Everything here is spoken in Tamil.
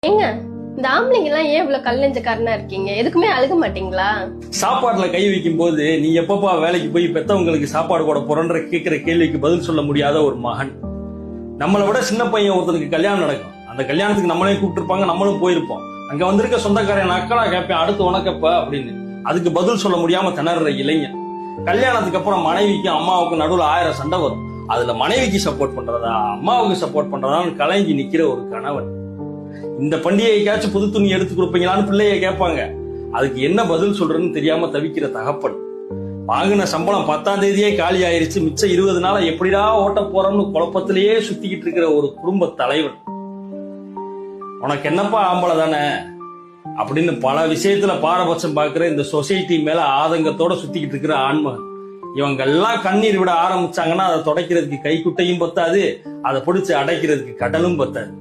ஏங்க இந்த ஆம்பளைங்க எல்லாம் ஏன் இவ்வளவு கல்லெஞ்சக்காரனா இருக்கீங்க? எதுக்குமே அழுக மாட்டீங்களா? சாப்பாட்டுல கை வைக்கும் போது நீ எப்பப்பா வேலைக்கு போய் பெத்தவங்களுக்கு சாப்பாடு போட போறன்ற கேட்கிற கேள்விக்கு பதில் சொல்ல முடியாத ஒரு மகன். நம்மளை விட சின்ன பையன் ஒருத்தனுக்கு கல்யாணம் நடக்கும். அந்த கல்யாணத்துக்கு நம்மளே கூப்பிட்டுருப்பாங்க, நம்மளும் போயிருப்போம். அங்க வந்திருக்க சொந்தக்காரன் நக்கலா கேட்பேன், அடுத்து உனக்கப்ப அப்படின்னு. அதுக்கு பதில் சொல்ல முடியாம திணற இளைஞன். கல்யாணத்துக்கு அப்புறம் மனைவிக்கும் அம்மாவுக்கும் நடுவில் 1000 சண்டை வரும். அதுல மனைவிக்கு சப்போர்ட் பண்றதா அம்மாவுக்கு சப்போர்ட் பண்றதான்னு கலங்கி நிக்கிற ஒரு கணவன். இந்த பண்டிகைக்காச்சும் புது துணி எடுத்து கொடுப்பீங்களான்னு பிள்ளைய கேட்பாங்க. அதுக்கு என்ன பதில் சொல்றதுன்னு தெரியாம தவிக்கிற தகப்பன். வாங்கின சம்பளம் 10ஆம் தேதியே காலி ஆயிருச்சு, மிச்சம் 20 நாள எப்படிடா ஓட்ட போறோம்னு குழப்பத்திலேயே சுத்திக்கிட்டு இருக்கிற ஒரு குடும்ப தலைவன். உனக்கு என்னப்பா ஆம்பளை தானே அப்படின்னு பல விஷயத்துல பாரபட்சம் பாக்குற இந்த சொசைட்டி மேல ஆதங்கத்தோட சுத்திக்கிட்டு இருக்கிற ஆண்மகன். இவங்க எல்லாம் கண்ணீர் விட ஆரம்பிச்சாங்கன்னா அதை துடைக்கிறதுக்கு கைக்குட்டையும் பத்தாது, அதை பிடிச்சு அடைக்கிறதுக்கு கடலும் பத்தாது.